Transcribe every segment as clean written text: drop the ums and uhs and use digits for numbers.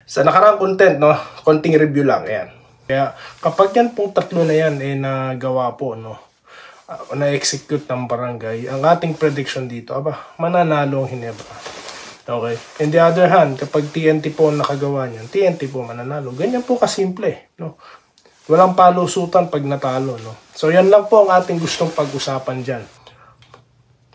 Sa nakaraang content, no, konting review lang, ayan. Kaya kapag yan pong tatlo na yan, nagawa po, no, na-execute ng barangay, ang ating prediction dito, mananalo ang Ginebra. Okay. In the other hand, kapag TNT po ang nakagawa niyan, TNT po mananalo. Ganyan po kasimple, no. Walang palusutan pag natalo, no. So yan lang po ang ating gustong pag-usapan dyan.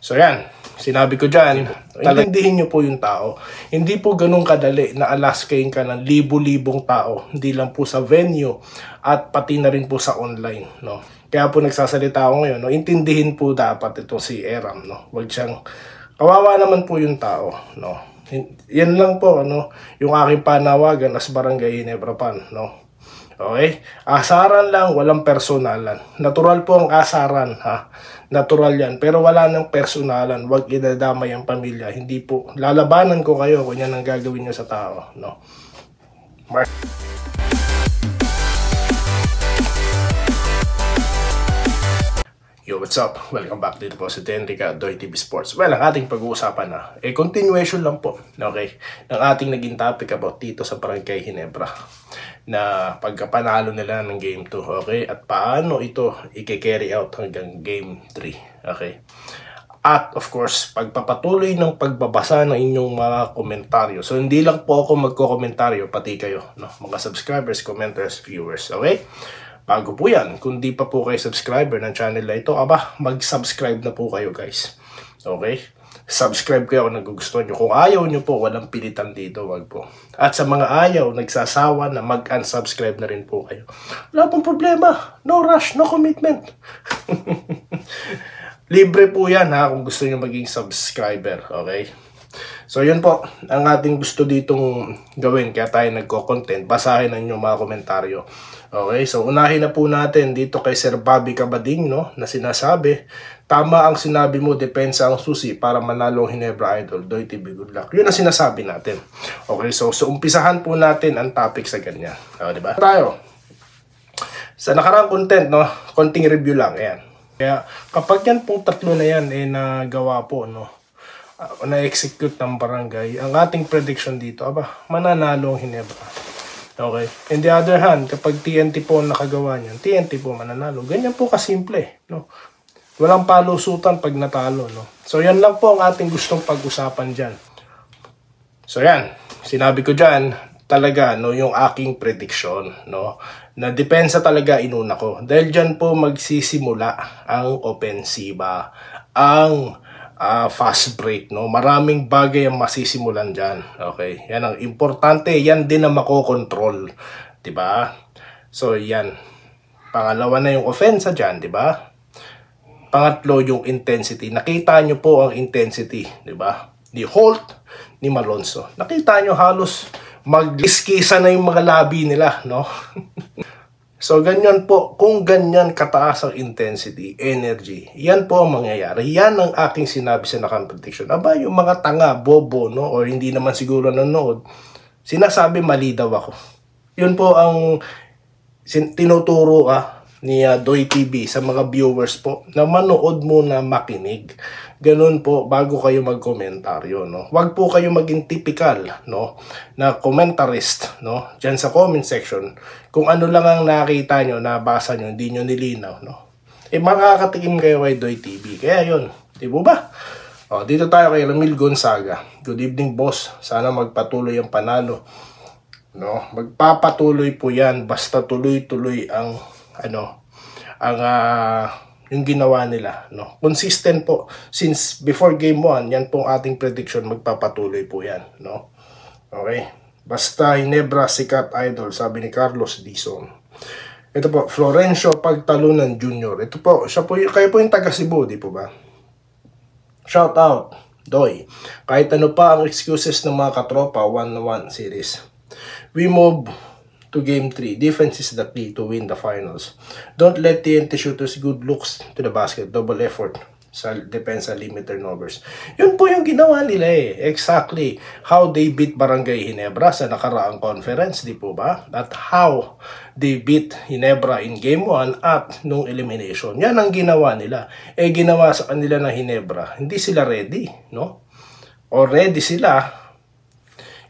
So yan, sinabi ko dyan, intindihin nyo po yung tao. Hindi po ganun kadali na alaskain ka ng libo-libong tao. Hindi lang po sa venue at pati na rin po sa online, no. Kaya po nagsasalita ako ngayon, no. Intindihin po dapat ito si Eram, no. Huwag siyang, kawawa naman po yung tao, no. Yan lang po, ano, yung aking panawagan as Barangay Ginebra Pan, no. Okay? Asaran lang, walang personalan. Natural po ang asaran, ha? Natural yan. Pero wala nang personalan. Huwag idadamay ang pamilya. Hindi po. Lalabanan ko kayo kung yan ang gagawin nyo sa tao, no? Yo, what's up? Welcome back dito po sa Tenrica Doy TV Sports. Well, ang ating pag-uusapan na, continuation lang po, okay, ng ating naging topic about dito sa Barangay Ginebra na pagkapanalo nila ng Game 2, okay, at paano ito i-carry out hanggang Game 3, okay. At of course, pagpapatuloy ng pagbabasa ng inyong mga komentaryo. So, hindi lang po ako magko-komentaryo, pati kayo, no? Mga subscribers, commenters, viewers, okay? Bago po yan, kung di pa po kayo subscriber ng channel na ito, mag-subscribe na po kayo, guys. Okay? Subscribe kayo kung nagugustuhan nyo. Kung ayaw nyo po, walang pilitan dito, wag po. At sa mga ayaw, nagsasawa na mag-unsubscribe na rin po kayo. Wala pong problema. No rush, no commitment. Libre po yan, ha, kung gusto nyo maging subscriber. Okay? So, yun po, ang ating gusto ditong gawin, kaya tayo nagko-content. Basahin ang inyong mga komentaryo. Okay, so unahin na po natin dito kay Sir Bobby Cabading, no, na sinasabi, tama ang sinabi mo, depensa ang susi para manalo ang Ginebra Idol. Doy TV, good luck. Yun ang sinasabi natin. Okay, so umpisahan po natin ang topic sa ganyan. Diba? Tayo, sa nakaraang content, no, konting review lang, ayan. Kaya kapag yan pong tatlo na yan, nagawa po, no, na-execute ng barangay, ang ating prediction dito, mananalo ang Ginebra. Okay. In the other hand, kapag TNT po ang nakagawa niyan, TNT po mananalo. Ganyan po kasimple, no. Walang palusutan pag natalo, no. So yan lang po ang ating gustong pag-usapan diyan. So yan, sinabi ko diyan, talaga, no, yung aking prediction, no, na depensa talaga inuna ko. Dahil diyan po magsisimula ang opensiba, ang fast break, no. Maraming bagay ang masisimulan diyan. Okay? Yan ang importante, yan din ang makokontrol, 'di ba? So yan. Pangalawa na yung offense diyan, 'di ba? Pangatlo yung intensity. Nakita nyo po ang intensity, 'di ba? Ni Holt, ni Malonzo. Nakita nyo halos mag-iskisa na yung mga labi nila, no? So, ganyan po, kung ganyan kataas ang intensity, energy, yan po ang mangyayari. Yan ang aking sinabi sa nakang prediction. Yung mga tanga, bobo, no, or hindi naman siguro nanood, sinasabi mali daw ako. Yun po ang tinuturo ni Doy TV sa mga viewers po, na manood muna, makinig. Ganun po, bago kayo magkomentaryo, no. Huwag po kayo maging typical, no, na commentarist, no, dyan sa comment section. Kung ano lang ang nakita nyo, nabasa nyo, hindi nyo nilinaw, no. Makakatikim kayo kay Doy TV. Kaya yun, di ba? Dito tayo kay Ramil Gonzaga. Good evening, boss. Sana magpatuloy ang panalo. No, magpapatuloy po yan. Basta tuloy-tuloy ang, yung ginawa nila, no. Consistent po. Since before game 1, yan pong ating prediction, magpapatuloy po yan, no. Okay. Basta Ginebra, sikat idol, sabi ni Carlos Dizon. Ito po, Florencio Pagtalunan Jr. Ito po, siya po, kayo po yung taga Cebu, di po ba? Shout out, Doy. Kahit ano pa ang excuses ng mga katropa, 1-1 series. We move to Game 3. Defense is the key to win the finals. Don't let TNT shooters good looks to the basket. Double effort sa depensa, limit turnovers. Yun po yung ginawa nila Exactly how they beat Barangay Ginebra sa nakaraang conference, di po ba? At how they beat Ginebra in Game 1 at nung elimination. Yan ang ginawa nila. Ginawa sa kanila ng Ginebra. Hindi sila ready, no? O ready sila.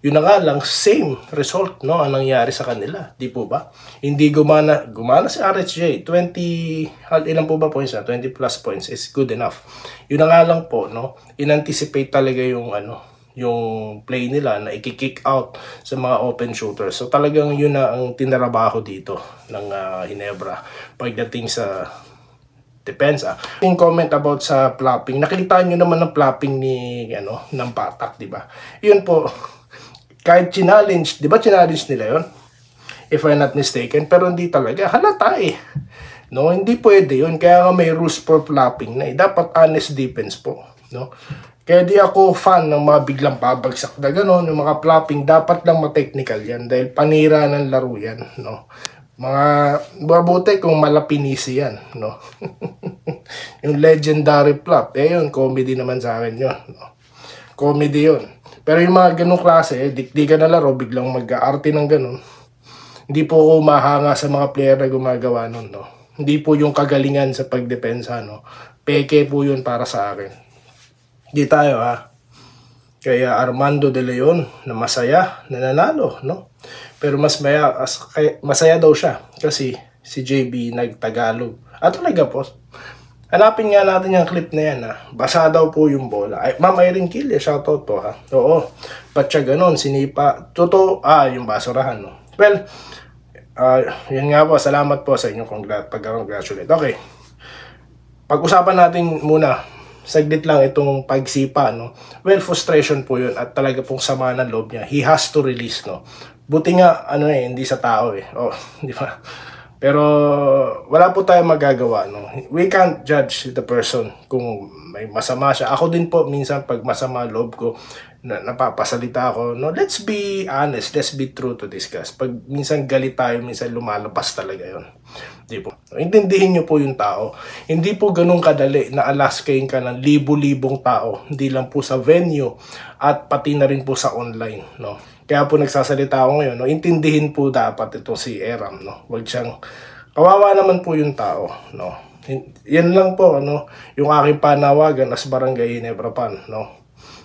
Yun na nga lang, same result, no, ang nangyari sa kanila. Di po ba? Hindi gumana si RHJ. 20, ilan po ba points na? 20 plus points is good enough. Yun na nga lang po, no, in-anticipate talaga yung yung play nila na i-kick out sa mga open shooters. So talagang yun na ang tinarabaho dito ng Ginebra pagdating sa depensa. Yung comment about sa flopping, nakita nyo naman ng flopping ni ng Patak, di ba? Yun po, kahit challenge, di ba challenge nila yun? If I'm not mistaken, pero hindi talaga, halata eh. No, hindi pwede yun, kaya nga may rules for flopping na eh. Dapat honest defense po, no? Kaya di ako fan ng mga biglang babagsak na gano'n, yung mga flopping, dapat lang ma-technical yan dahil panira ng laro yan, no? Mga mabuti kung malapinisi yan, no? Yung legendary flop, yun, comedy naman sa akin yun, no? Comedy yun. Pero yung mga ganong klase, di ka na laro, biglang mag-aarte ng ganon, hindi po ako mahanga sa mga player na gumagawa nun, no? Hindi po yung kagalingan sa pagdepensa, no? Peke po yun para sa akin. Di tayo ha. Kaya Armando De Leon na masaya, nananalo, no? Pero masaya daw siya kasi si JB nagtagalog. At talaga po, hanapin nga natin yung clip na yan ha. Basa daw po yung bola. Ay, Ma'am Irene Kill, shoutout po ha. Oo, ba't siya ganon, sinipa. Totoo, yung basurahan, no? Well, yun nga po, salamat po sa inyong pag-congratulate. Okay, pag-usapan natin muna saglit lang itong pagsipa, no? Well, frustration po yun at talaga pong sama ng loob niya. He has to release, no? Buti nga, hindi sa tao eh. Oh, di ba? Pero wala po tayong magagawa, no? We can't judge the person kung may masama siya. Ako din po, minsan pag masama loob ko, napapasalita ako, no? Let's be honest, let's be true to discuss. Pag minsan galit tayo, minsan lumalabas talaga yon. Di po. Intindihin nyo po yung tao. Hindi po ganun kadali na alaskain ka ng libo-libong tao. Hindi lang po sa venue at pati na rin po sa online, no? Kaya po nagsasalita ako ngayon, no? Intindihin po dapat ito si Eram, no? Wag siyang, kawawa naman po yung tao, no? Yan lang po, yung aking panawagan as Barangay Ginebra Pan, no?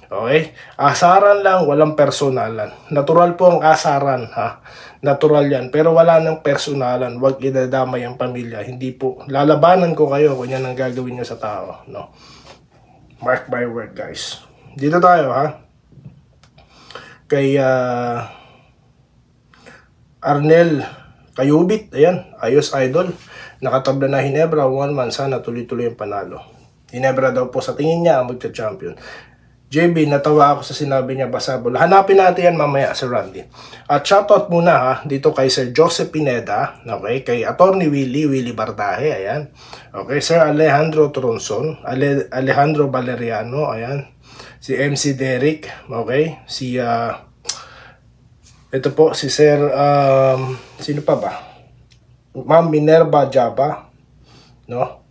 Okay? Asaran lang, walang personalan. Natural po ang asaran, ha? Natural yan. Pero wala nang personalan. Huwag idadamay ang pamilya. Hindi po. Lalabanan ko kayo kung yan ang gagawin nyo sa tao, no? Mark my word, guys. Dito tayo, ha? Kay Arnel Kayubit. Ayan. Ayos, idol. Nakatabla na Ginebra. 1 man. Sana tuloy-tuloy ang panalo. Ginebra daw po sa tingin niya ang magka-champion. JB, natawa ako sa sinabi niya basabol. Hanapin natin yan mamaya sa Randy. At shoutout muna ha, dito kay Sir Joseph Pineda, okay, kay Attorney Willie Bardahe, ayan. Okay, Sir Alejandro Tronson, Alejandro Valeriano, ayan. Si MC Derek, okay. Si, ito po, si Sir, sino pa ba? Ma'am Minerva Jaba, no?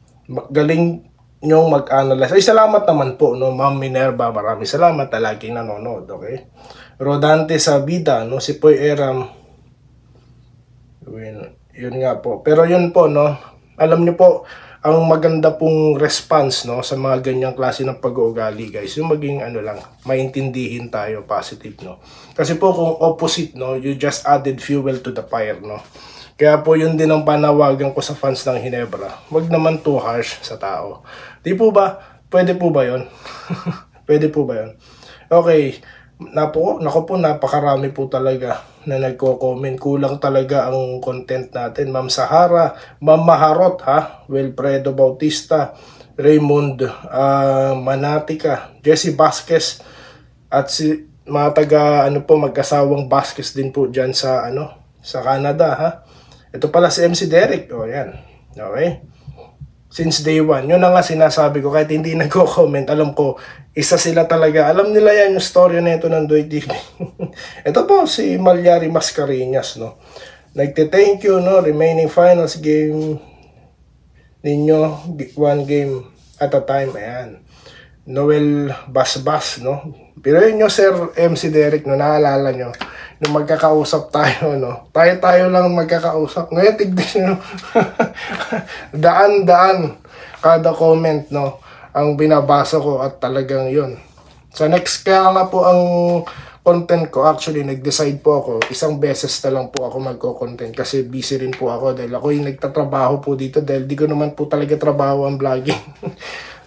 Galing nyong mag-analyze. Ay, salamat naman po, no, Ma'am Minerva. Maraming salamat na laging nanonood, okay? Rodante Sabida, no, si Poy Eram. Yun nga po. Pero yun po, no, alam niyo po, ang maganda pong response, no, sa mga ganyang klase ng pag-uugali, guys, yung maging, lang, maintindihin tayo, positive, no? Kasi po, kung opposite, no, you just added fuel to the fire, no? Kaya po yun din ang panawagan ko sa fans ng Ginebra. Huwag naman too harsh sa tao. Di po ba? Pwede po ba yun? Pwede po ba yun? Okay. Naku po, napakarami po talaga na nagko-comment. Kulang talaga ang content natin. Ma'am Sahara, Ma'am Maharot, ha? Wilfredo Bautista, Raymond Manatica, Jesse Vasquez, at si mga taga, mag-asawang Vasquez din po dyan sa, sa Canada, ha? Ito pala si MC Derek. O, yan. Okay? Since day one. Yun na nga sinasabi ko. Kahit hindi nagko-comment, alam ko, isa sila talaga. Alam nila yan yung story na ito ng Doy TV. Ito po, si Malyari Mascareñas, no? Nagte-thank you, no? Remaining finals game ninyo. 1 game at a time. Ayan. Noel Basbas, no? Pero yun nyo, Sir MC Derek, no? Naalala nyo? Nung magkakausap tayo, no? Tayo lang magkakausap. Ngayon, tignan nyo. Daan-daan kada comment, no? Ang binabasa ko at talagang yun. Sa next, kaya nga po ang content ko, actually, nag-decide po ako, isang beses na lang po ako magko-content kasi busy rin po ako dahil ako yung nagtatrabaho po dito dahil di ko naman po talaga trabaho ang vlogging.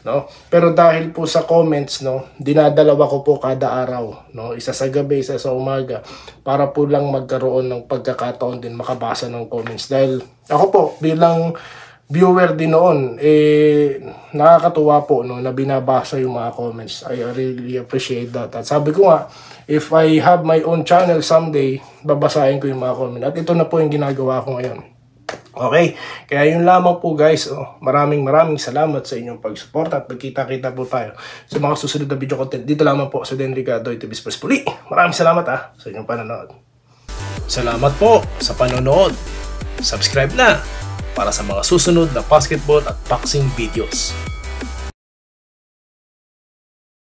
No? Pero dahil po sa comments, no, dinadalawa ko po kada araw, no, isa sa gabi, isa sa umaga, para po lang magkaroon ng pagkakataon din makabasa ng comments. Dahil ako po, bilang viewer din noon, nakakatuwa po, no, na binabasa yung mga comments. I really appreciate that. At sabi ko nga, if I have my own channel someday, babasahin ko yung mga comments. At ito na po yung ginagawa ko ngayon. Okay, kaya yun lamang po guys. Maraming salamat sa inyong pagsuporta at magkita-kita po tayo sa mga susunod na video content. Dito lamang po sa Den Ricardo TV Sports Puli. Maraming salamat sa inyong panonood. Salamat po sa panonood. Subscribe na para sa mga susunod na basketball at boxing videos.